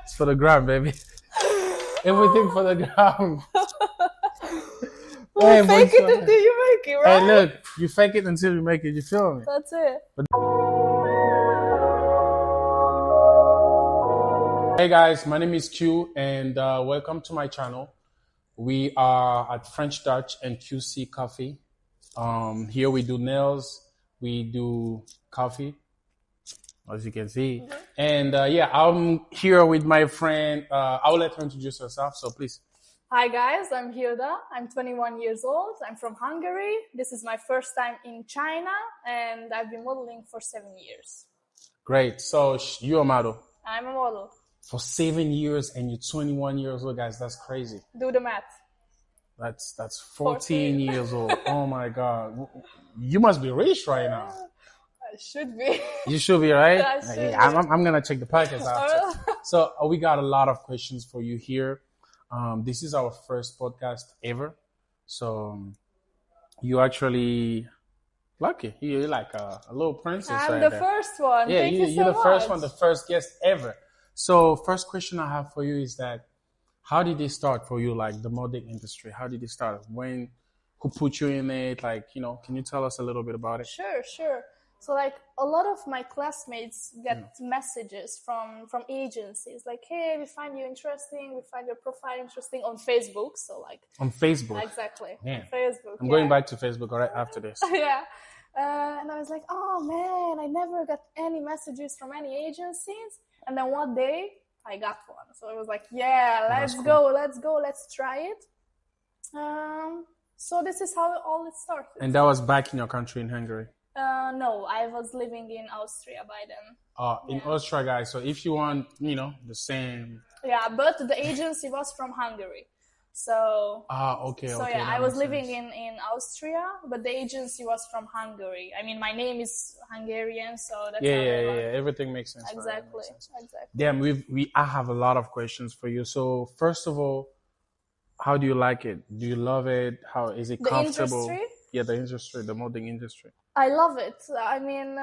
It's for the gram, baby. Everything for the gram. Well, Hey, fake it boy, until you make it, right? hey, look, you fake it until you make it. You feel me? That's it. Hey guys, my name is Q, and welcome to my channel. We are at French Dutch and QC Coffee. Here we do nails, we do coffee, as you can see. Mm-hmm. And yeah, I'm here with my friend. I'll let her introduce herself, so please. Hi guys, I'm Hilda. I'm 21 years old. I'm from Hungary. This is my first time in China, and I've been modeling for 7 years. Great. So you're a model I'm a model. for 7 years, and you're 21 years old, guys. That's crazy. Do the math. That's 14 years old. Oh my God. You must be rich right now. I should be. You should be, right? I should be. I'm going to check the podcast after. So we got a lot of questions for you here. This is our first podcast ever. So you actually lucky. You're like a little princess I'm right the there. first one. Yeah, Thank you you're so the first much. one, the first guest ever. So first question I have for you is that how did it start for you, like the modeling industry? How did it start? Who put you in it? Like, can you tell us a little bit about it? Sure. So like a lot of my classmates get messages from agencies like, hey, we find you interesting, we find your profile interesting on Facebook. So like On Facebook. exactly. Yeah. On Facebook. I'm going back to Facebook right after this. Yeah. And I was like, oh man, I never got any messages from any agencies. And then one day I got one. So I was like, yeah, let's go, let's try it. So this is how all it started. And that was back in your country in Hungary? No, I was living in Austria by then. In Austria, guys. So if you want, the same. Yeah, but the agency was from Hungary. So. Okay. So okay, yeah, I was living in Austria, but the agency was from Hungary. I mean, my name is Hungarian, so that's yeah. Everything makes sense. Exactly. Right? Exactly. Damn, I have a lot of questions for you. So first of all, how do you like it? Do you love it? How is it comfortable? Industry? Yeah, the industry, the modeling industry. I love it. I mean,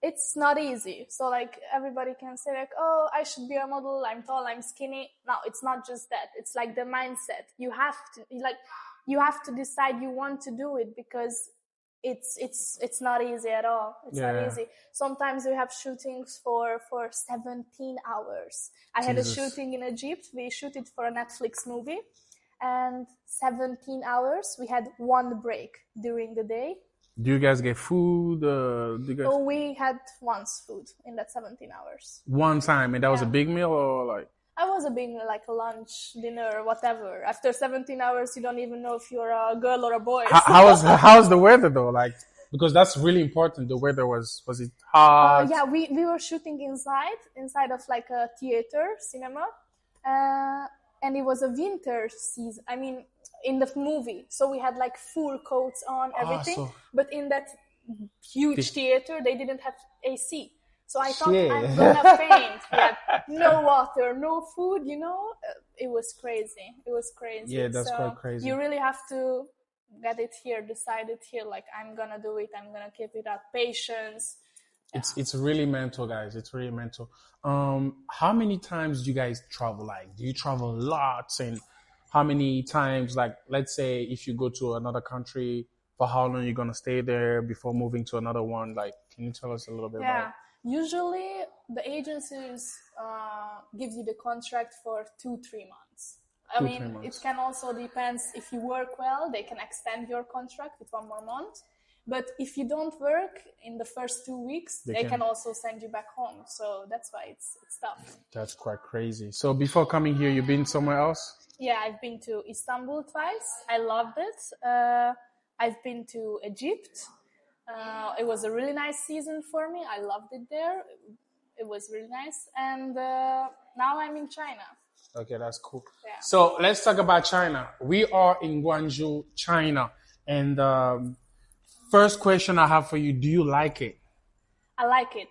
it's not easy. So like everybody can say like, oh, I should be a model. I'm tall, I'm skinny. No, it's not just that. It's like the mindset. You have to decide you want to do it because it's not easy at all. It's not easy. Sometimes we have shootings for 17 hours. I had a shooting in Egypt. We shooted for a Netflix movie. And 17 hours, we had one break during the day. Do you guys get food? We had once food in that 17 hours. One time, and that was a big meal or like? I was a big meal, like a lunch, dinner, whatever. After 17 hours, you don't even know if you're a girl or a boy. How's the weather though? Like, because that's really important. The weather was it hot? Yeah, we were shooting inside of like a theater, cinema. And it was a winter season. I mean, in the movie. So we had like full coats on, everything. But in that huge theater, they didn't have AC. So I thought I'm gonna faint. Yeah, no water, no food, It was crazy. Yeah, that's quite crazy. You really have to get it here, decide it here. Like, I'm gonna do it. I'm gonna keep it up. Patience. It's really mental, guys. It's really mental. How many times do you guys travel? Like, do you travel lots? And how many times, like, let's say if you go to another country, for how long you're gonna stay there before moving to another one? Like, can you tell us a little bit about it? Usually the agencies give you the contract for 2-3 months. I mean, it can also depend if you work well, they can extend your contract with 1 more month. But if you don't work in the first 2 weeks, they can also send you back home. So that's why it's tough. That's quite crazy. So before coming here, you've been somewhere else? Yeah, I've been to Istanbul twice. I loved it. I've been to Egypt. It was a really nice season for me. I loved it there. It was really nice. And now I'm in China. Okay, that's cool. Yeah. So let's talk about China. We are in Guangzhou, China. And first question I have for you, do you like it? I like it.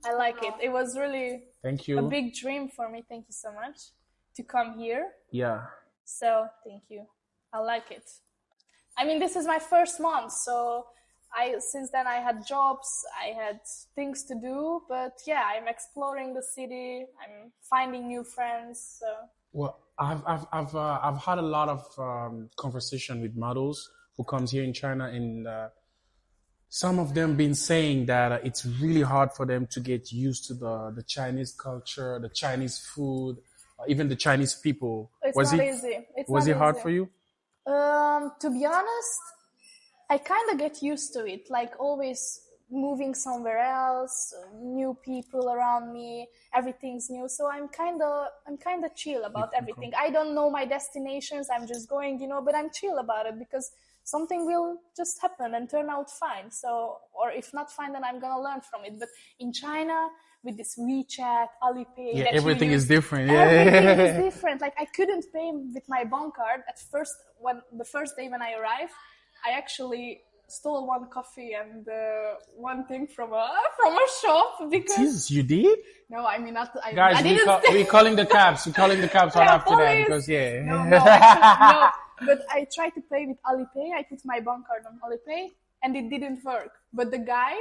I like it. It was really a big dream for me. Thank you so much to come here. Yeah. So thank you. I like it. I mean, this is my first month, so Since then I had jobs, I had things to do, but yeah, I'm exploring the city. I'm finding new friends. So. Well, I've had a lot of conversation with models who comes here in China, and some of them been saying that it's really hard for them to get used to the Chinese culture, the Chinese food, even the Chinese people. It's Was not it easy. It's was not it hard easy. for you? To be honest, I kind of get used to it. Like always moving somewhere else, new people around me, everything's new. So I'm kind of chill about everything. I don't know my destinations. I'm just going, but I'm chill about it because something will just happen and turn out fine. So, or if not fine, then I'm gonna learn from it. But in China, with this WeChat, Alipay, Yeah, that you everything is use, different. everything is Yeah. different. Like I couldn't pay with my bank card at first. When the first day when I arrived, I actually stole one coffee and one thing from a shop because Jesus, you did? no, I mean not. Guys, I didn't steal. we calling the cops. We calling the cops right Yeah, after that police. because yeah. No, actually, no. But I tried to pay with Alipay. I put my bank card on Alipay, and it didn't work. But the guy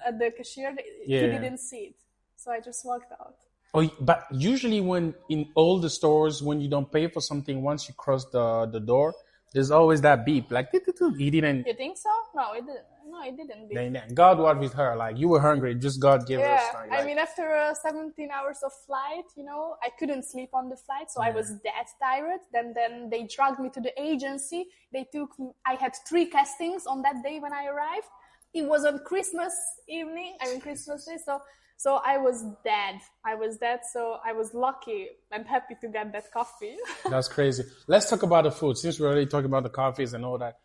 at the cashier, he Yeah. didn't see it, so I just walked out. Oh, but usually when in all the stores, when you don't pay for something, once you cross the door, there's always that beep. Like, he didn't. You think so? No, it didn't. No, it didn't. Then God was with her. Like, you were hungry. Just God gave us. Yeah, Like, I mean, after 17 hours of flight, I couldn't sleep on the flight, so I was that tired. Then they dragged me to the agency. They took me. I had 3 castings on that day when I arrived. It was on Christmas evening. I mean, Christmas Day. So I was dead. So I was lucky and happy to get that coffee. That's crazy. Let's talk about the food. Since we're already talking about the coffees and all that,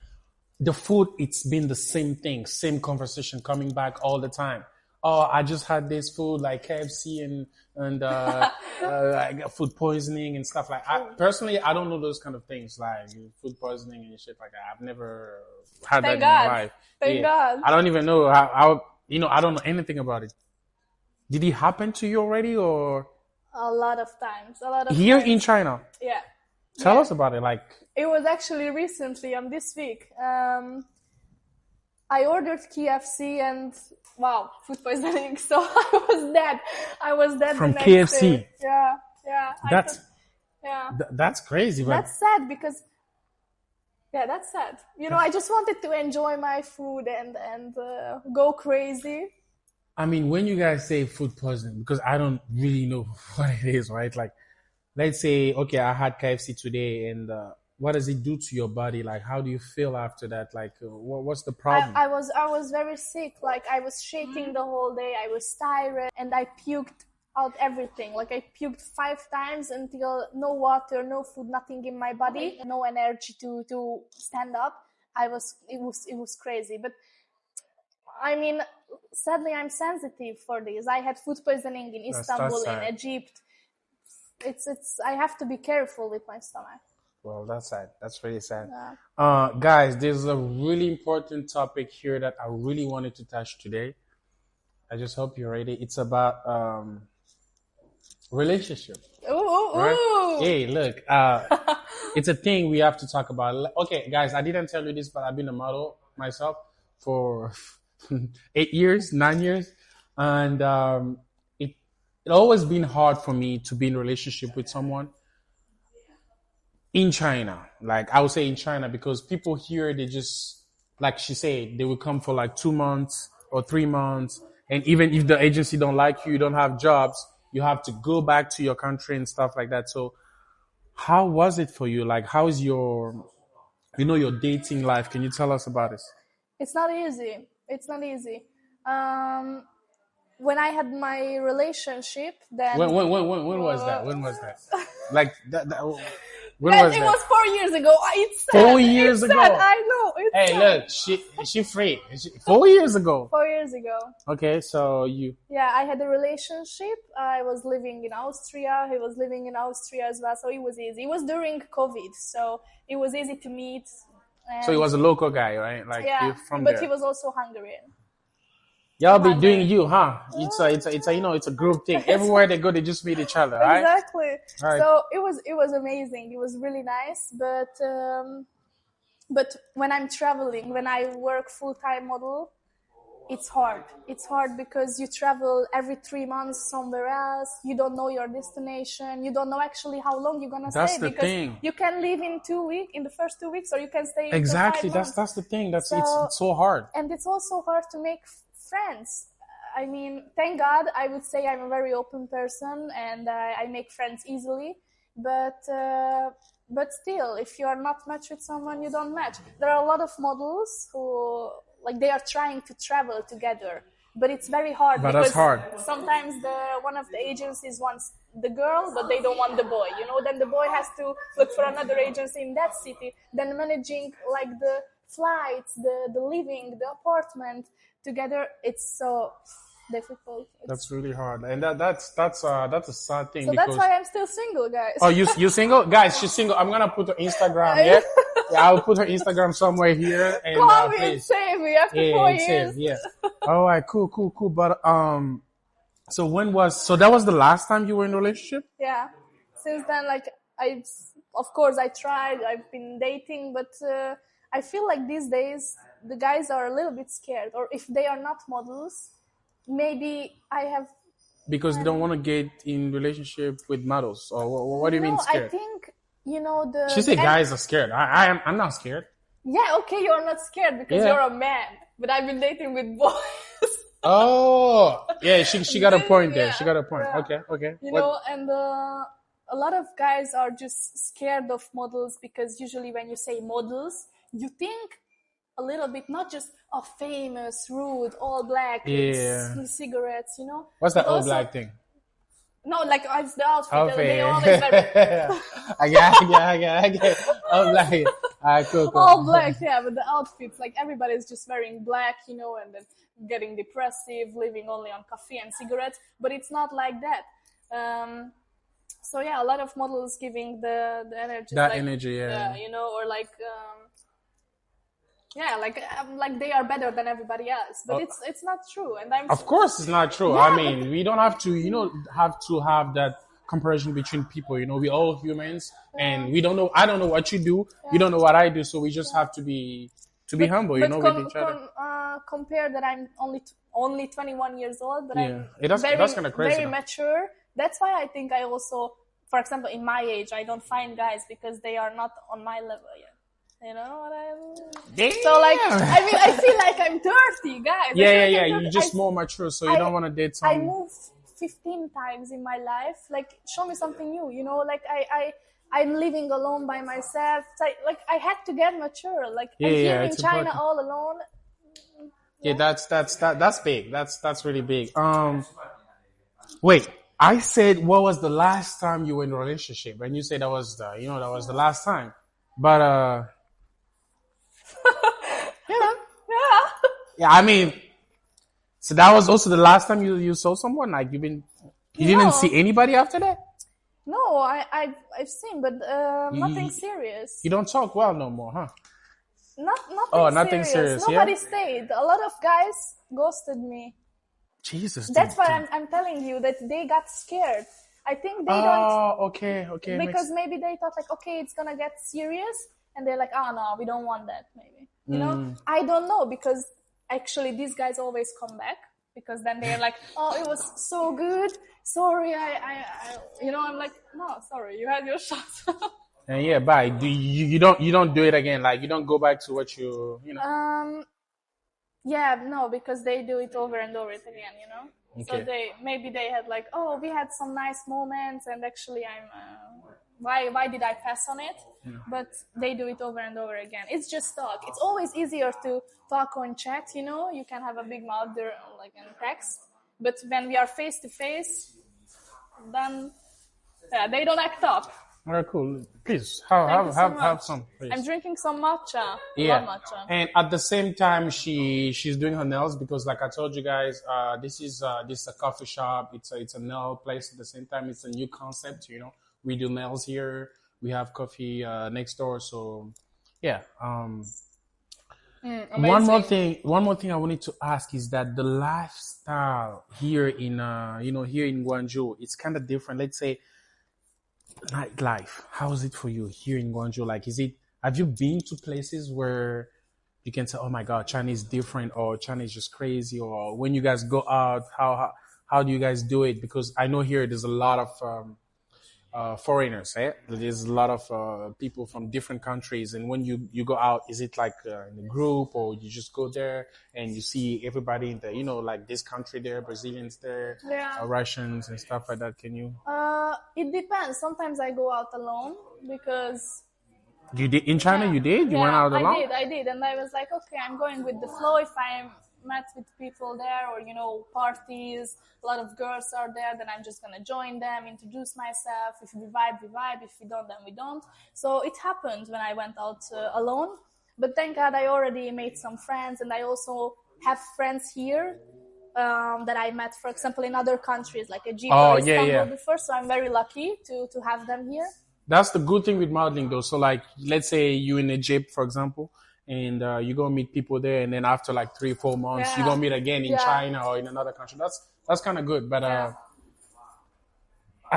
the food, it's been the same thing, same conversation coming back all the time. Oh, I just had this food like KFC and I got food poisoning and stuff like. Personally, I don't know those kind of things like food poisoning and shit like that. I've never had that in my life. Thank God. I don't even know how I don't know anything about it. Did it happen to you already or? A lot of times. Here in China? Yeah. Tell us about it. Like, it was actually recently, this week. I ordered KFC and wow, food poisoning. So I was dead from the next KFC. Day. Yeah. That's crazy. But that's sad because that's sad. I just wanted to enjoy my food and go crazy. I mean, when you guys say food poisoning, because I don't really know what it is, right? Like, let's say, okay, I had KFC today, and what does it do to your body? Like, how do you feel after that? Like, what's the problem? I was very sick. Like, I was shaking the whole day. I was tired, and I puked out everything. Like, I puked 5 times until no water, no food, nothing in my body, no energy to stand up. It was crazy. But I mean, sadly, I'm sensitive for this. I had food poisoning in Istanbul, in Egypt. I have to be careful with my stomach. Well, that's sad. That's really sad. Yeah. Guys, there's a really important topic here that I really wanted to touch today. I just hope you're ready. It's about relationship. Ooh. Right? Hey, look, it's a thing we have to talk about. Okay, guys, I didn't tell you this, but I've been a model myself for 8 years, 9 years, and it always been hard for me to be in a relationship with someone in China. Like, I would say in China, because people here, they just, like she said, they will come for like 2 months or 3 months, and even if the agency don't like you, you don't have jobs, you have to go back to your country and stuff like that. So how was it for you? Like, how is your dating life? Can you tell us about it? It's not easy. When I had my relationship, then when was that? When was that? Like that when yes, was it that? was 4 years ago. It's sad. 4 years It's ago. sad. I know. It's Hey, sad. look, she free. 4 years ago. 4 years ago. Okay, so you. Yeah, I had a relationship. I was living in Austria. He was living in Austria as well, so it was easy. It was during COVID, so it was easy to meet. So he was a local guy, right? Like, yeah, you're from but there. he was also Hungarian. Y'all be doing you, huh? It's a group thing. Everywhere they go, they just meet each other, right? Exactly. Right. So it was amazing. It was really nice, but But when I'm traveling, when I work full-time model, it's hard. It's hard because you travel every 3 months somewhere else. You don't know your destination. You don't know actually how long you're gonna That's stay, the because thing. you can leave in 2 weeks, in the first 2 weeks, or you can stay for Exactly. 5 months. That's the thing. That's So, it's so hard. and it's also hard to make friends. I mean, thank God, I would say I'm a very open person and I make friends easily. But still, if you are not matched with someone, you don't match. There are a lot of models who, like, they are trying to travel together, but it's very hard But that's because hard. sometimes one of the agencies wants the girl, but they don't want the boy. Then the boy has to look for another agency in that city. Then managing like the flights, the living, the apartment together, it's so difficult. That's really hard, and that's a sad thing So because. that's why I'm still single, guys. Oh, you single, guys? She's single. I'm gonna put her Instagram. Yeah, yeah. I'll put her Instagram somewhere here. And Call me and please. save me after 4 years. Yeah. All right, cool. But so that was the last time you were in a relationship? Yeah. Since then, like, of course I tried. I've been dating, but I feel like these days the guys are a little bit scared, or if they are not models, maybe I have. Because they don't want to get in relationship with models, or what do you mean No, scared? I think the. She said guys are scared. I'm not scared. Yeah, okay, you're not scared because Yeah. you're a man, but I've been dating with boys. Oh, yeah. She got a point there. Yeah, She got a point. yeah. Okay. And a lot of guys are just scared of models because usually when you say models, you think a little bit not just famous, rude, all black, Yeah. cigarettes, What's that but all also- black thing? No, like it's the outfit. Okay. They always wear I get. All black. All right, cool. all black, yeah, but the outfits, like everybody's just wearing black, and then getting depressive, living only on coffee and cigarettes, but it's not like that. So yeah, a lot of models giving the energy. That like, energy, yeah. Or like, like they are better than everybody else, but it's not true. And I'm Of course, it's not true. Yeah, I mean, we don't have to, have that comparison between people. We're all humans, and we don't know. I don't know what you do. You don't know what I do. So we just have to be humble, but with each other. compare that I'm only 21 years old, but Yeah, I'm that's kind of crazy. very though. mature. That's why I think I also, for example, in my age, I don't find guys because they are not on my level yet. You know what I mean? Damn. So like, I mean, I feel like I'm 30, guys. Yeah. I'm You're just more mature, so you don't want to date I someone. moved 15 times in my life. Like, show me something new. Like I'm living alone by myself. Like I had to get mature. Like I'm here in it's China important. all alone. Yeah, that's big. That's really big. Wait. I said, what was the last time you were in a relationship? And you said that was the last time. But Yeah. yeah, I mean, so that was also the last time you saw someone. Like you didn't No. see anybody after that. No, I've seen, but nothing serious. You don't talk well no more, huh? Nothing serious. yeah? Nobody stayed. A lot of guys ghosted me. Jesus. That's dude, why dude. I'm telling you that they got scared. I think they don't, Oh, okay. because maybe they thought like, okay, it's gonna get serious, and they're like, oh no, we don't want that. Maybe I don't know, because actually these guys always come back, because then they're like, oh, it was so good. Sorry, I'm like, no, sorry, you had your shot. And yeah, bye. You don't do it again. Like you don't go back to what you. Yeah, no, because they do it over and over again, Okay. So they had like, oh, we had some nice moments, and actually why did I pass on it? But they do it over and over again. It's just talk. It's always easier to talk on chat, you can have a big mouth there, like in text. But when we are face to face, then they don't act up. All right, cool. Please Thank you so have much. some. Please. I'm drinking some matcha. Yeah, Love matcha. and at the same time, she's doing her nails, because, like I told you guys, this is a coffee shop. It's a nail place. At the same time, it's a new concept. We do nails here. We have coffee next door. So, yeah. One more thing I wanted to ask is that the lifestyle here in here in Guangzhou, it's kind of different. Let's say nightlife. How is it for you here in Guangzhou? Like, Have you been to places where you can say, "Oh my God, China is different," or China is just crazy, or when you guys go out, how do you guys do it? Because I know here there's a lot of foreigners, eh? There's a lot of people from different countries, and when you go out, is it like in a group, or you just go there and you see everybody in the, like this country there, Brazilians there, Yeah. Russians and stuff like that? Can you? It depends. Sometimes I go out alone because You did in China? yeah, You did? You went yeah, out alone? I did, and I was like, okay, I'm going with the flow. If I met with people there, or parties, a lot of girls are there, then I'm just gonna join them, introduce myself. If we vibe, we vibe. If we don't, then we don't. So it happened when I went out alone. But thank God I already made some friends, and I also have friends here that I met, for example, in other countries like Egypt or Istanbul before. So I'm very lucky to have them here. That's the good thing with modeling, though. So, like, let's say you in Egypt, for example, and you go meet people there, and then after like 3-4 months, you go meet again in China or in another country. That's kind of good. But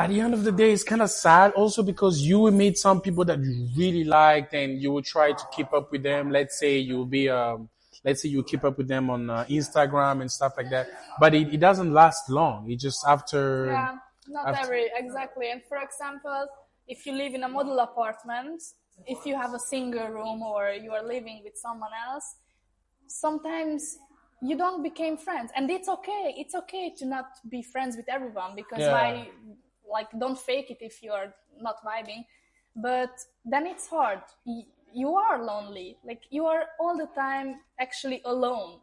at the end of the day, it's kind of sad also because you will meet some people that you really liked, and you will try to keep up with them. Let's say let's say you keep up with them on Instagram and stuff like that. But it doesn't last long. It just after. Yeah, exactly. And for example, if you live in a model apartment, if you have a single room or you are living with someone else, sometimes you don't become friends. And it's okay. It's okay to not be friends with everyone because don't fake it if you are not vibing. But then it's hard. You are lonely. Like you are all the time actually alone.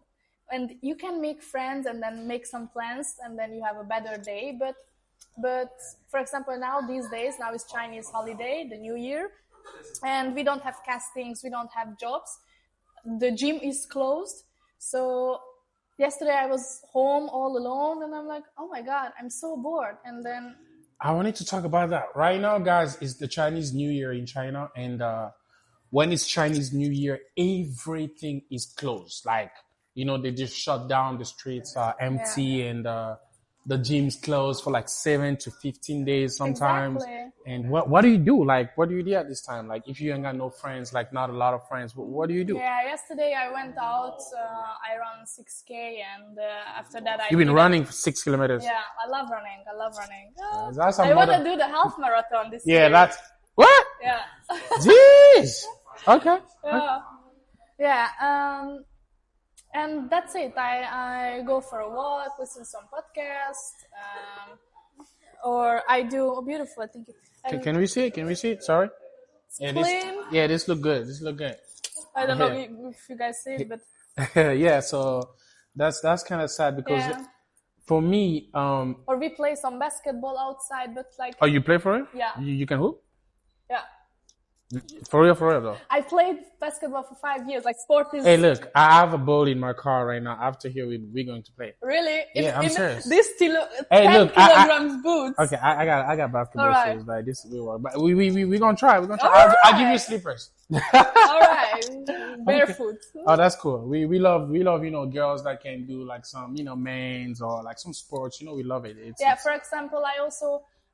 And you can make friends and then make some plans and then you have a better day. But for example, now is Chinese holiday, the New Year, and we don't have castings, we don't have jobs. The gym is closed. So yesterday I was home all alone and I'm like, oh my God, I'm so bored. And then I wanted to talk about that. Right now, guys, is the Chinese New Year in China. And when it's Chinese New Year, everything is closed. Like, they just shut down, the streets are empty and the gym's closed for like 7 to 15 days sometimes. Exactly. And what do you do? Like, what do you do at this time? Like, if you ain't got no friends, like not a lot of friends, what do you do? Yeah, yesterday I went out, I ran 6K and after that You've been running for 6 kilometers? Yeah, I love running. I want to do the half marathon this year. Yeah, that's... What? Yeah. Jeez! Okay. Yeah. And that's it. I go for a walk, listen to some podcast, or I do. Oh, beautiful! I think. Can we see it? Can we see it? Sorry. Yeah, this look good. I don't know if you guys see it, but yeah. So that's kind of sad because for me, or we play some basketball outside, but like. Oh, you play for it? Yeah. You can hoop? Yeah. For real though. I played basketball for 5 years. Like sport is. Hey, look, I have a ball in my car right now. After here, we're going to play. Really? Yeah, I'm serious. This 10 kilograms boots. Okay, I got basketball shoes. Like this, we work. But we gonna try. We're gonna try. I'll give you slippers. All right, barefoot. Okay. Oh, that's cool. We love girls that can do like some men's or like some sports. We love it. For example,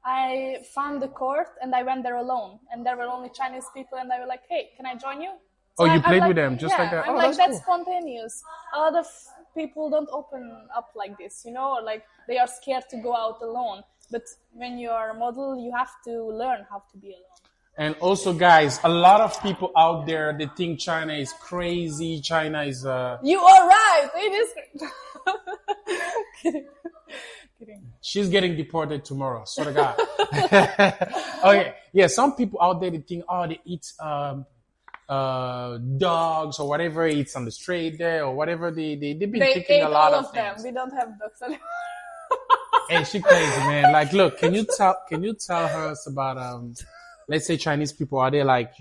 I found the court and I went there alone, and there were only Chinese people, and they were like, "Hey, can I join you?" So you played with them just like that? I'm like, that's cool. Spontaneous. A lot of people don't open up like this, or like they are scared to go out alone. But when you are a model, you have to learn how to be alone. And also, guys, a lot of people out there, they think China is crazy. China is... You are right. It is... Kidding. She's getting deported tomorrow. Swear to God. Okay. Yeah, some people out there, they think, they eat dogs or whatever eats on the street there or whatever. They've been thinking a lot of them. things. We don't have dogs anymore. Hey, she crazy, man. Like, look, can you tell her about let's say Chinese people, are they like,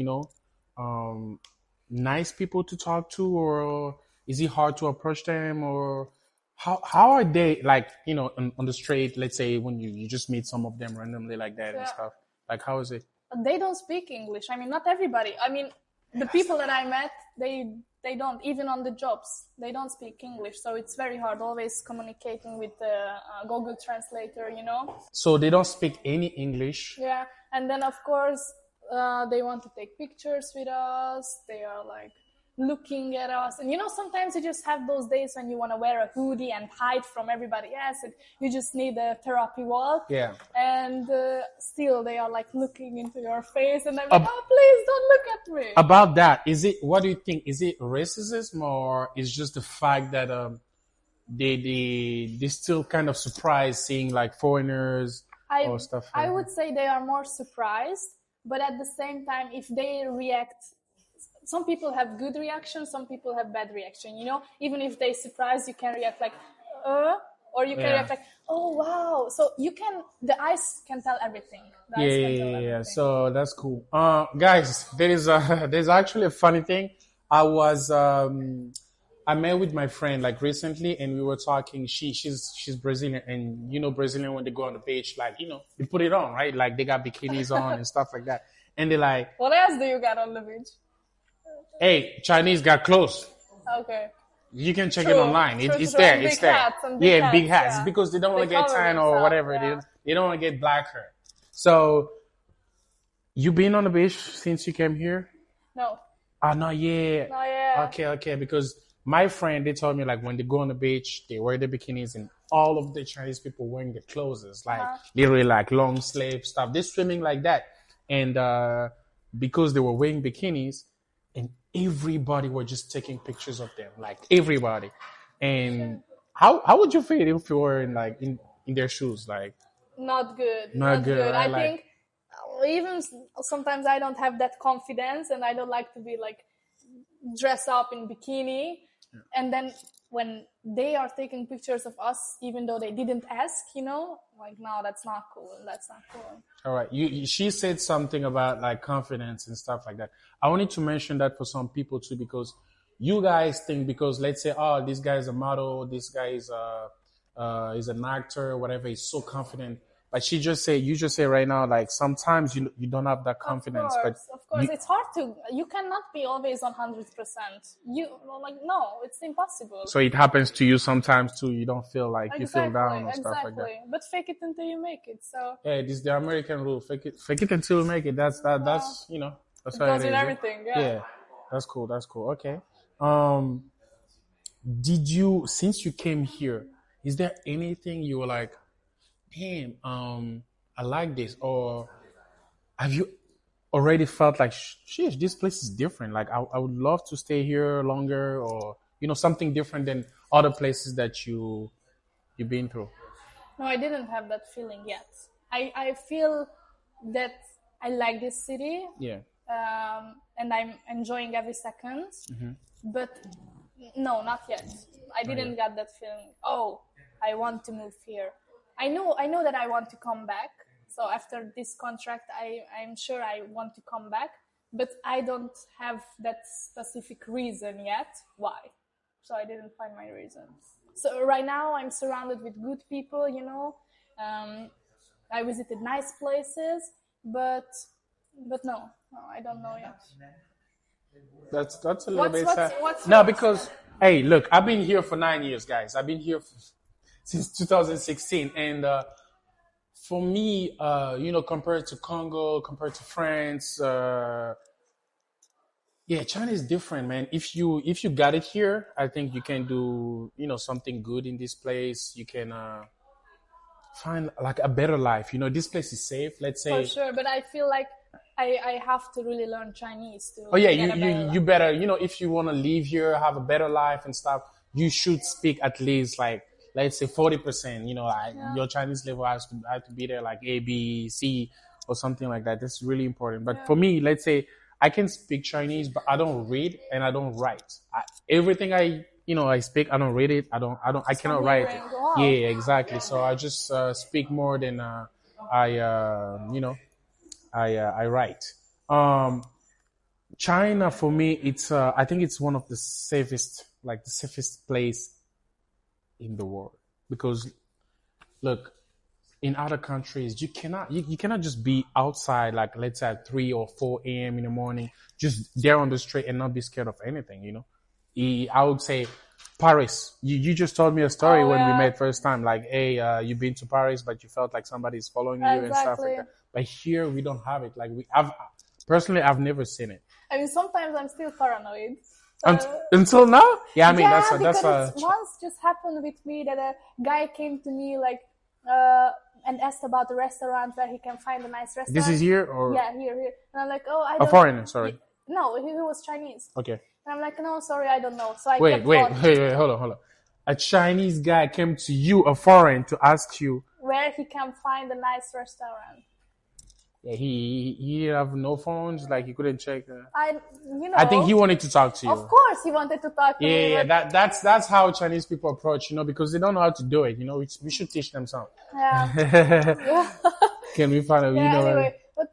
nice people to talk to, or is it hard to approach them, or how are they like, on the street, let's say when you just meet some of them randomly like that and stuff, like how is it? They don't speak English. I mean, not everybody. I mean, the people that I met, they don't, even on the jobs, they don't speak English. So it's very hard always communicating with the Google Translator, So they don't speak any English. Yeah. And then, of course, They want to take pictures with us. They are like looking at us. And sometimes you just have those days when you want to wear a hoodie and hide from everybody else, and you just need a therapy walk. Yeah. And still they are like looking into your face, and I'm like, oh, please don't look at me. About that, what do you think? Is it racism, or is just the fact that they still kind of surprised seeing like foreigners or stuff like I would say they are more surprised, but at the same time, if they react, some people have good reaction, some people have bad reaction. Even if they surprise, you can react like, or you can react like, oh wow. So the eyes can tell everything. Yeah. So that's cool. Guys, there's actually a funny thing. I met with my friend like recently, and we were talking. She's Brazilian, and Brazilian, when they go on the beach, like they put it on, right? Like they got bikinis on and stuff like that, and they're like, what else do you got on the beach? Hey, Chinese got clothes. Okay. You can check it online. It's there. It's there. Big hats. Yeah. Because they don't want to get tan or whatever. Yeah. They don't want to get blacker. So, you been on the beach since you came here? No. Not yet. Not yet. Okay. Because my friend, they told me like when they go on the beach, they wear the bikinis, and all of the Chinese people wearing the clothes, like literally like long sleeve stuff. They're swimming like that, and because they were wearing bikinis, and everybody were just taking pictures of them, like everybody. And how would you feel if you were in their shoes, like? Not good. Not good. Right? I think even sometimes I don't have that confidence, and I don't like to be like dress up in bikini. And then when they are taking pictures of us, even though they didn't ask, like, no, that's not cool. That's not cool. All right. She said something about like confidence and stuff like that. I wanted to mention that for some people too, because you guys think, because let's say, oh, this guy is a model, this guy is an actor, whatever, he's so confident. But you just say right now, like sometimes you don't have that confidence. Of course, it's hard to. You cannot be always 100%. No, it's impossible. So it happens to you sometimes too. You don't feel like you feel down or stuff like that. But fake it until you make it. So yeah, this is the American rule. Fake it until you make it. That's that's that's how it is. In everything. Yeah, that's cool. Okay. Since you came here, is there anything you were like, damn, I like this, or have you already felt like, sheesh, this place is different, like I would love to stay here longer, or something different than other places that you've been through? No, I didn't have that feeling yet. I feel that I like this city, and I'm enjoying every second, but no, not yet. I didn't get that feeling, oh, I want to move here. I know that I want to come back. So after this contract, I'm sure I want to come back, but I don't have that specific reason yet why. So I didn't find my reason. So right now I'm surrounded with good people, I visited nice places, but no, I don't know yet. That's a little bit sad. No, because hey, look, I've been here for 9 years, guys. I've been here since 2016, and for me, compared to Congo, compared to France, China is different, man. If you got it here, I think you can do something good in this place. You can find like a better life. This place is safe. Let's say for sure, but I feel like I have to really learn Chinese to. Oh yeah, you better. If you want to live here, have a better life and stuff, you should speak at least like, let's say 40%, your Chinese level has to be there, like A, B, C, or something like that. That's really important. But for me, let's say I can speak Chinese, but I don't read and I don't write. Everything I speak, I don't read it. I cannot write it. Wow. Yeah, exactly. So I just speak more than I write. China for me, I think it's one of the safest place in the world, because look, in other countries you cannot just be outside, like let's say at 3 or 4 a.m. in the morning, just there on the street and not be scared of anything. I would say Paris, you just told me a story when we met first time, like, hey, you've been to Paris but you felt like somebody's following you and stuff like that. But here we don't have it. Like Personally, I've never seen it. I mean, sometimes I'm still paranoid. Until now? Yeah, I mean, Yeah, that's because once just happened with me that a guy came to me like and asked about the restaurant where he can find a nice restaurant. This is here or? Yeah, here. And I'm like, oh, I A don't. foreigner, sorry. No, he was Chinese. Okay. And I'm like, no, sorry, I don't know. So I Wait, kept hold on. on. A Chinese guy came to you, a foreign, to ask you where he can find a nice restaurant. Yeah, he have no phones, like he couldn't check. I think he wanted to talk to you. Of course, he wanted to talk to me. Yeah. That's how Chinese people approach, because they don't know how to do it. We should teach them something. Yeah. Can we find a anyway, but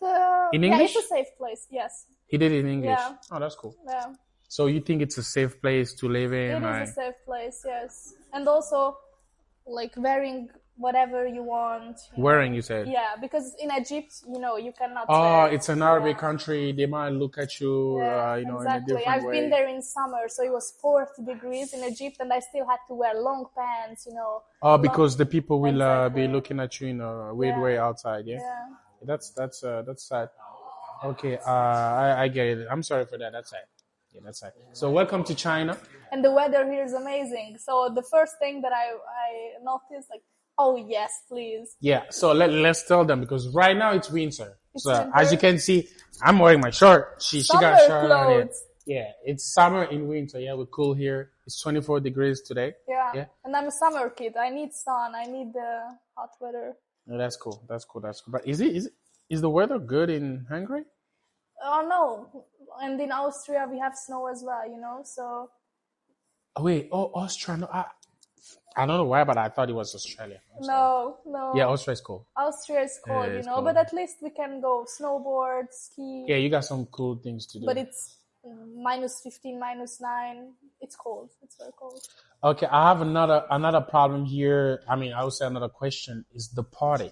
in English? It's a safe place. Yes. He did it in English. Yeah. Oh, that's cool. Yeah. So you think it's a safe place to live in? It is a safe place, yes, and also like wearing whatever you want. Wearing, you said? Yeah, because in Egypt, you cannot. Oh, it's an Arabic country. They might look at you, exactly. in a different way. I've been there in summer, so it was 40 degrees in Egypt, and I still had to wear long pants. Oh, because the people will be looking at you in a weird way outside. Yeah. That's sad. Okay, I get it. I'm sorry for that. That's sad. Yeah, that's sad. So welcome to China. And the weather here is amazing. So the first thing that I noticed, like, oh yes, please. Yeah. So let's tell them, because right now it's winter. So as you can see, I'm wearing my shirt. She got shirt on here. Yeah, it's summer in winter. Yeah, we're cool here. It's 24 degrees today. Yeah. And I'm a summer kid. I need sun. I need the hot weather. No, that's cool. But is the weather good in Hungary? Oh no. And in Austria we have snow as well, so. Oh, wait, Austria. No, I don't know why, but I thought it was Australia. No. Yeah, Austria is cool. Austria is cold, cold. But at least we can go snowboard, ski. Yeah, you got some cool things to do. But it's -15, -9. It's cold. It's very cold. Okay, I have another problem here. I mean, I would say another question is the party.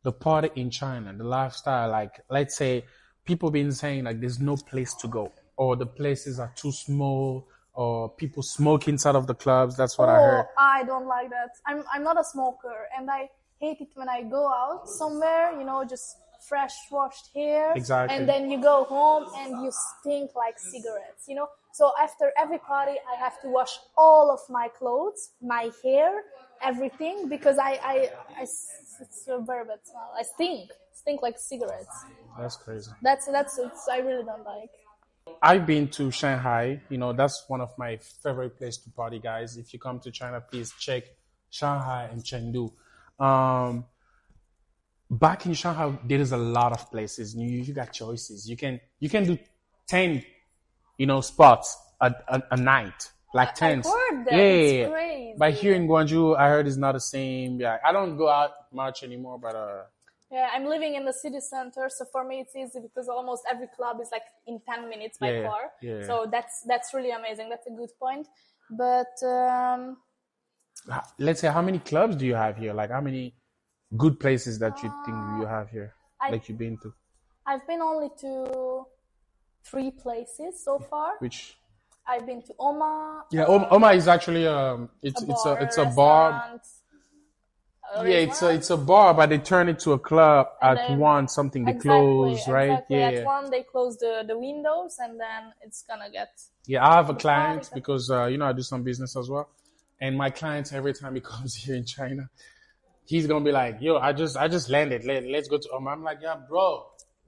The party in China, the lifestyle. Like, let's say people been saying like there's no place to go, or the places are too small, or people smoke inside of the clubs. That's what I heard. I don't like that. I'm not a smoker, and I hate it when I go out somewhere, just fresh washed hair. Exactly. And then you go home and you stink like cigarettes, So after every party, I have to wash all of my clothes, my hair, everything, because it's a very bad smell. I stink like cigarettes. That's crazy. I really don't like. I've been to Shanghai. That's one of my favorite places to party, guys. If you come to China, please check Shanghai and Chengdu. Back in Shanghai, there is a lot of places. You got choices. You can do 10, spots a night, like 10. I heard that. Yeah. It's crazy. But here in Guangzhou, I heard it's not the same. Yeah, I don't go out much anymore, but yeah, I'm living in the city center, so for me it's easy because almost every club is like in 10 minutes by car. Yeah. So that's really amazing. That's a good point. But let's say, how many clubs do you have here? Like, how many good places that you think you have here, you've been to? I've been only to 3 places so far. Which? I've been to Oma. Yeah, Oma is actually it's a bar. Yeah, it's a bar, but they turn it to a club at 1 something. They close, right? Exactly. Yeah. At 1 they close the windows, and then it's gonna get. Yeah, I have a client because I do some business as well, and my client, every time he comes here in China, he's gonna be like, "Yo, I just landed. Let's go to Oma." I'm like, "Yeah, bro,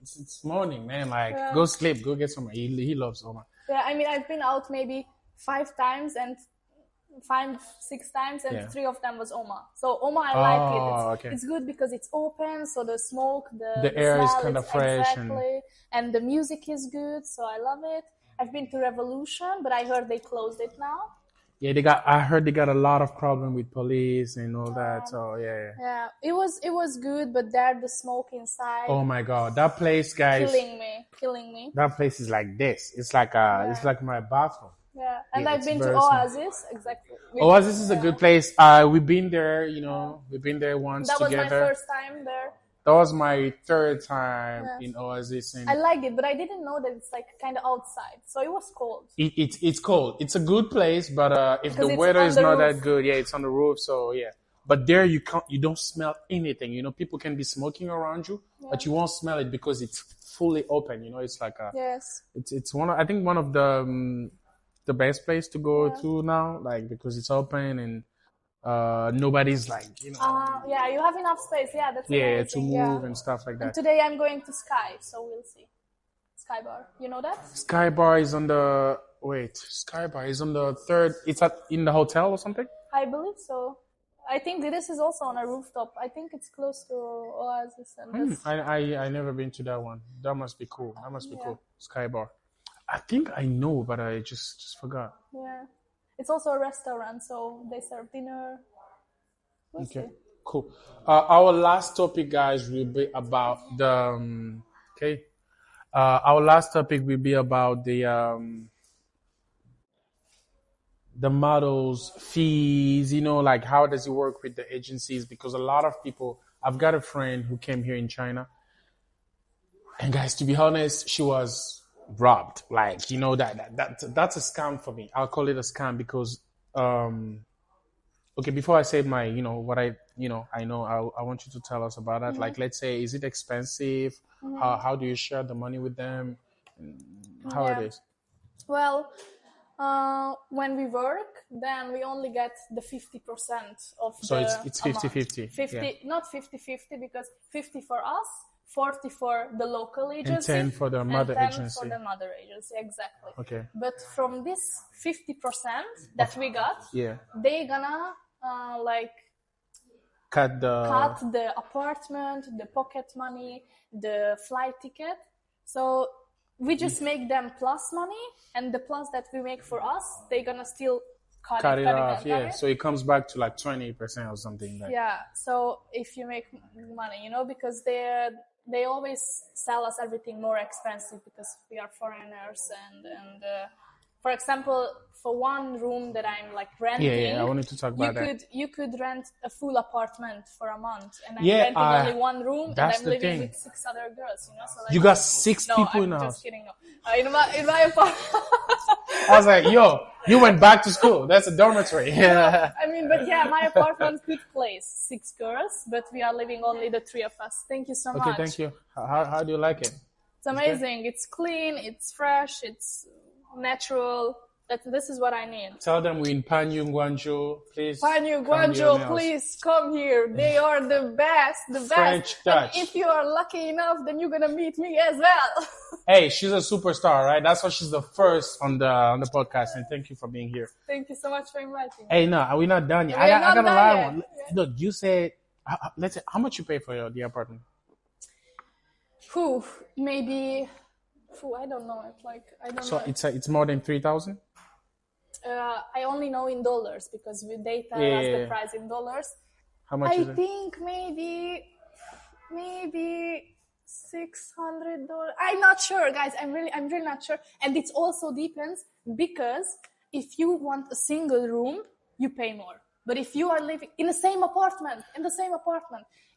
it's morning, man. Like, go sleep, go get some." He loves Oma. Yeah, I mean, I've been out maybe 5 times and 6 times, and 3 of them was Oma. So Oma, I like it. It's good because it's open, so the smoke, the air smell, is kind of fresh, and the music is good, so I love it. I've been to Revolution, but I heard they closed it now. Yeah, I heard they got a lot of problem with police and all that. So yeah. Yeah, it was good, but there the smoke inside. Oh my God, that place, guys, killing me. That place is like this. It's like it's like my bathroom. Yeah, and I've been to Oasis, exactly. Oasis is a good place. We've been there, we've been there once together. That was my first time there. That was my 3rd time in Oasis. And I liked it, but I didn't know that it's like kind of outside, so it was cold. It's cold. It's a good place, but if the weather is not that good, it's on the roof, so yeah. But there you don't smell anything. People can be smoking around you, but you won't smell it because it's fully open. It's like Yes. it's I think one of the best place to go to now, like because it's open and nobody's like Yeah, you have enough space. Yeah, that's yeah, amazing. to move and stuff like And that. today I'm going to Sky, so we'll see. Sky Bar, you know that? Sky Bar is on the Sky Bar is on the third. It's in the hotel or something. I believe so. I think this is also on a rooftop. I think it's close to Oasis. And I never been to that one. That must be cool. That must be cool. Sky Bar. I think I know, but I just forgot. Yeah, it's also a restaurant, so they serve dinner. We'll see. Cool. Our last topic, guys, will be about our last topic will be about the models' fees. Like how does it work with the agencies? Because a lot of people. I've got a friend who came here in China, and guys, to be honest, she was robbed. Like that's a scam for me. I'll call it a scam because okay, before I say my what I know, I want you to tell us about that. Like, let's say, is it expensive? How do you share the money with them? How it is? Well, when we work, then we only get the 50% of So the it's 50-50. 50, not 50-50, because 50 for us, 40 for the local agency, and 10 for the mother and 10 agency. for the mother agency, exactly. Okay. But from this 50% that we got, they gonna cut the apartment, the pocket money, the flight ticket. So we just make them plus money, and the plus that we make for us, they're gonna still cut it off. Yeah, so it comes back to like 20% or something. Like. Yeah, so if you make money, because they always sell us everything more expensive because we are foreigners, and for example, for one room that I'm like renting, I wanted to talk about that. You could rent a full apartment for a month, and I'm renting only one room, and I'm living with 6 other girls. So like, you got 6 people in the house. No, I'm just kidding. No. In my apartment. I was like, yo, you went back to school. That's a dormitory. Yeah. I mean, but yeah, my apartment could place 6 girls, but we are living only the 3 of us. Thank you so much. Okay, thank you. How do you like it? It's amazing. It's clean. It's fresh. It's natural. This is what I need. Tell them we're in Panyu, Guangzhou. Please. Panyu, Guangzhou, please come here. They are the best. The best. French Dutch. And if you are lucky enough, then you're gonna meet me as well. Hey, she's a superstar, right? That's why she's the first on the podcast. And thank you for being here. Thank you so much for inviting me. Hey, no, we're not done yet. I got a lie. Look, you said, let's say, how much you pay for the apartment? Maybe. I don't know. I don't know. So it's more than 3,000. I only know in dollars because they tell us the price in dollars. How much is it? I think maybe $600. I'm not sure, guys. I'm really not sure. And it also depends because if you want a single room, you pay more. But if you are living in the same apartment,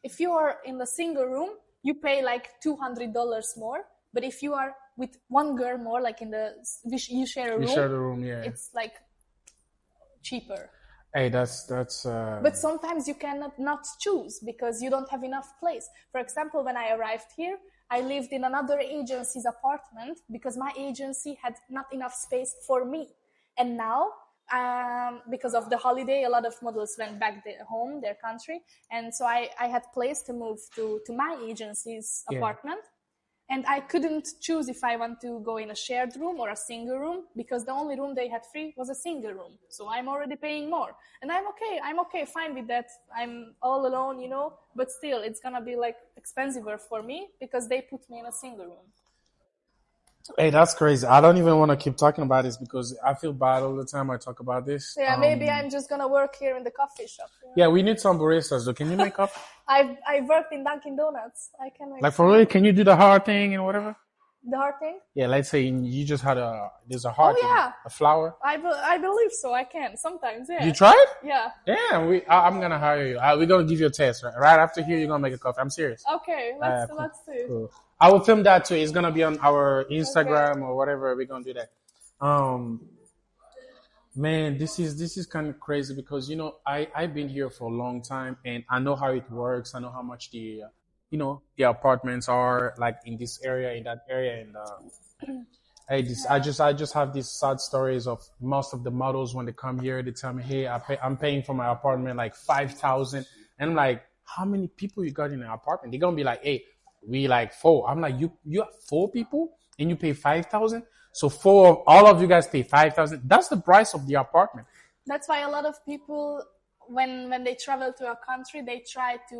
if you are in the single room, you pay like $200 more. But if you are with one girl more, like you share a room. You share the room, yeah. It's like cheaper. Hey, that's. But sometimes you cannot not choose because you don't have enough place. For example, when I arrived here, I lived in another agency's apartment because my agency had not enough space for me. And now, because of the holiday, a lot of models went back home, their country. And so I had place to move to my agency's apartment. And I couldn't choose if I want to go in a shared room or a single room because the only room they had free was a single room. So I'm already paying more. And I'm okay, fine with that. I'm all alone, but still it's going to be like expensive for me because they put me in a single room. Hey, that's crazy. I don't even want to keep talking about this because I feel bad all the time I talk about this. Yeah, maybe I'm just going to work here in the coffee shop. Yeah, we need some baristas. So can you make coffee? I've worked in Dunkin' Donuts. I can make. Like for real? Can you do the hard thing and whatever? The hard thing? Yeah, let's say you just had there's a hard thing, a flour. I believe so. I can sometimes. Yeah. You tried? Yeah. Yeah, I'm gonna hire you. We're gonna give you a test. Right after here, you're gonna make a coffee. I'm serious. Okay, let's do. Cool. I will film that too. It's gonna be on our Instagram or whatever. We're gonna do that. Man, this is kind of crazy because I've been here for a long time and I know how it works. I know how much the apartments are like in this area, in that area, and Yeah. I just have these sad stories of most of the models when they come here. They tell me, "Hey, I'm paying for my apartment like 5,000," and I'm like, "How many people you got in an apartment?" They're gonna be like, "Hey, we like four." I'm like, "You have four people and you pay 5,000? So all of you guys pay 5,000. That's the price of the apartment." That's why a lot of people, when they travel to a country, they try to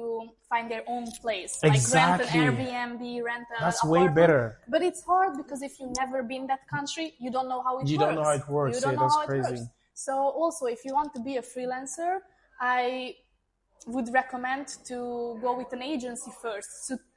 find their own place, like rent an Exactly. Airbnb, rent an That's way apartment. better. But it's hard because if you've never been that country, you don't know how it You don't know how works. it You works. don't Yeah, know that's how it works. crazy. So also, if you want to be a freelancer, I would recommend to go with an agency first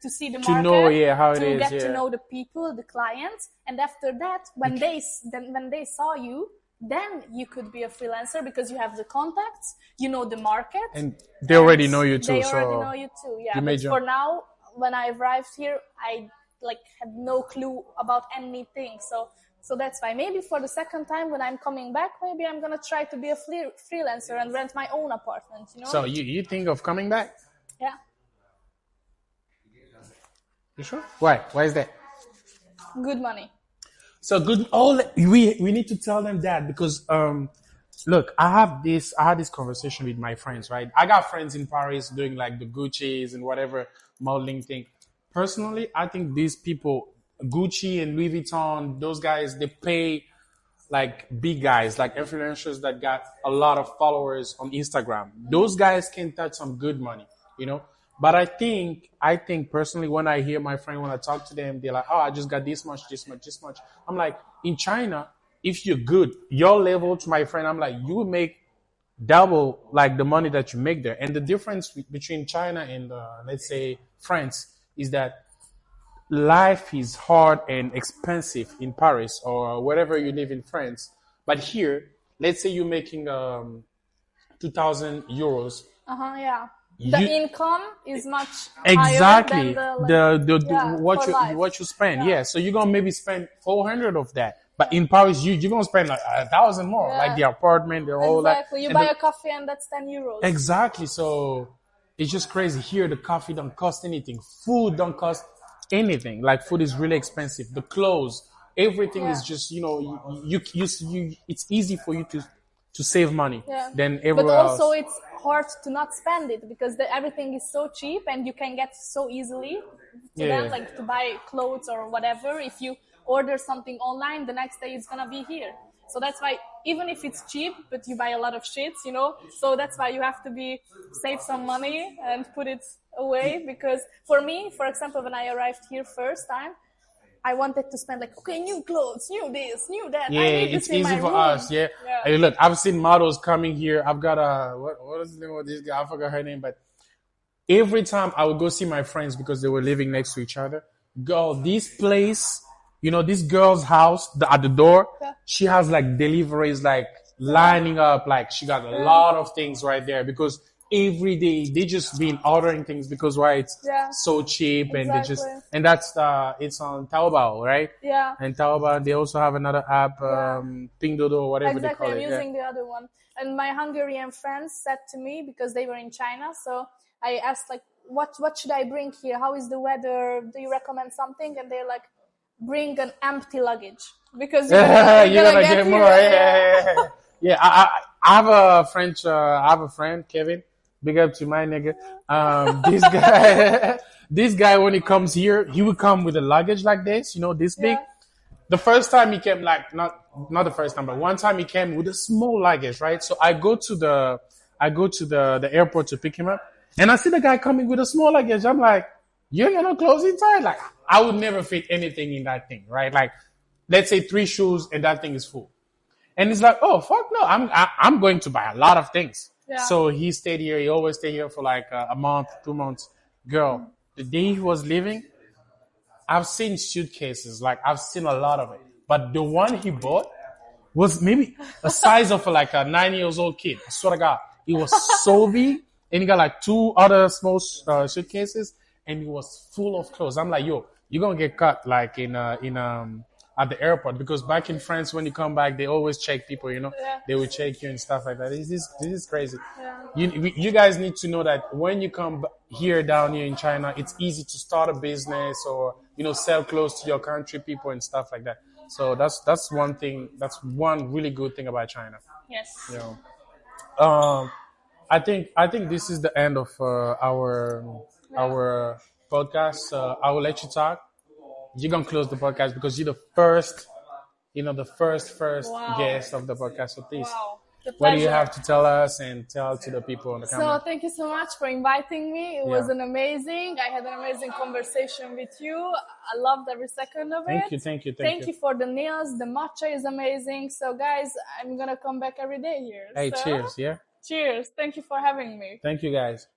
to see the To market, know, yeah, how it to is, get to yeah. know the people, the clients, and after that, when they saw you, then you could be a freelancer because you have the contacts, you know the market, And they and already know you too, they already know so you too. Yeah, you but made for your. now, when I arrived here, I like had no clue about anything. So that's why maybe for the second time when I'm coming back, maybe I'm gonna try to be a freelancer and rent my own apartment. You know? So you think of coming back? Yeah. You sure? Why? Why is that? Good money. So good. Oh, we need to tell them that because look, I had this conversation with my friends, right? I got friends in Paris doing like the Gucci's and whatever modeling thing. Personally, I think these people, Gucci and Louis Vuitton, those guys, they pay like big guys, like influencers that got a lot of followers on Instagram. Those guys can touch some good money, you know. But I think personally, when I hear my friend, when I talk to them, they're like, "Oh, I just got this much, this much, this much." I'm like, in China, if you're good, your level to my friend, I'm like, you will make double like the money that you make there. And the difference between China and let's say France is that life is hard and expensive in Paris or wherever you live in France. But here, let's say you're making 2,000 euros. Yeah. The You income is much higher than exactly the like, the yeah, for life. what you spend. Yeah. Yeah, so you're gonna maybe spend 400 of that. But in Paris, you're gonna spend like 1,000 more, like Yeah. the apartment, the whole that, Exactly. You and buy the, a coffee and that's 10 euros. exactly. So it's just crazy. Here, the coffee don't cost anything. Food don't cost anything. Like food is really expensive. The clothes, everything Yeah. is just it's easy for you to save money Yeah. than But everywhere also else. it's hard to not spend it because everything is so cheap and you can get so easily to Yeah. them, like to buy clothes or whatever. If you order something online, the next day it's gonna be here. So that's why even if it's cheap, but you buy a lot of shit. So that's why you have to save some money and put it away. Because for me, for example, when I arrived here first time, I wanted to spend like, okay, new clothes, new this, new that. Yeah, I need this it's in my easy for room. us. Yeah. Yeah. Hey, look, I've seen models coming here. I've got what is the name of this guy? I forgot her name, but every time I would go see my friends because they were living next to each other. Girl, this place, this girl's house at the door, Yeah. she has like deliveries like lining up. Like she got a lot of things right there because every day they just been ordering things because why it's Yeah. so cheap and they just Exactly. and that's it's on Taobao, right? Yeah. And Taobao, they also have another app, Yeah. Pinduoduo or whatever they Exactly, call I'm it. Yeah. using the other one. And my Hungarian friends said to me, because they were in China, so I asked like, what should I bring here? How is the weather? Do you recommend something? And they're like, bring an empty luggage because You're gonna get get here. more. Yeah. Yeah, I have a French. I have a friend, Kevin. Big up to my nigga. This guy, this guy, when he comes here, he would come with a luggage like this, this big. Yeah. The first time he came, like not the first time, but one time he came with a small luggage, right? So I go to the airport to pick him up, and I see the guy coming with a small luggage. I'm like, you ain't got no clothes inside. Like I would never fit anything in that thing, right? Like let's say 3 shoes and that thing is full. And he's like, oh fuck no, I'm going to buy a lot of things. Yeah. So he stayed here. He always stayed here for like a month, 2 months. Girl, the day he was leaving, I've seen suitcases, like I've seen a lot of it. But the one he bought was maybe a size of like a 9 years old kid. I swear to God, it was so big, and he got like 2 other small suitcases, and it was full of clothes. I'm like, yo, you're gonna get caught like in at the airport, because back in France, when you come back, they always check people. Yeah. They will check you and stuff like that. This is crazy. Yeah. You guys need to know that when you come here down here in China, it's easy to start a business or sell clothes to your country people and stuff like that. So that's one thing. That's one really good thing about China. Yes. You know. I think this is the end of our podcast. I will let you talk. You're gonna close the podcast because you're the first, the first Wow. guest of the podcast. So please, Wow. The what do you pleasure. have to tell us and tell to the people on the So camera? thank you so much for inviting me. It was Yeah. an amazing. I had an amazing conversation with you. I loved every second of Thank it. you, thank you, Thank you for the meals. The matcha is amazing. So guys, I'm gonna come back every day here. Hey, So, cheers, yeah. Cheers. Thank you for having me. Thank you, guys.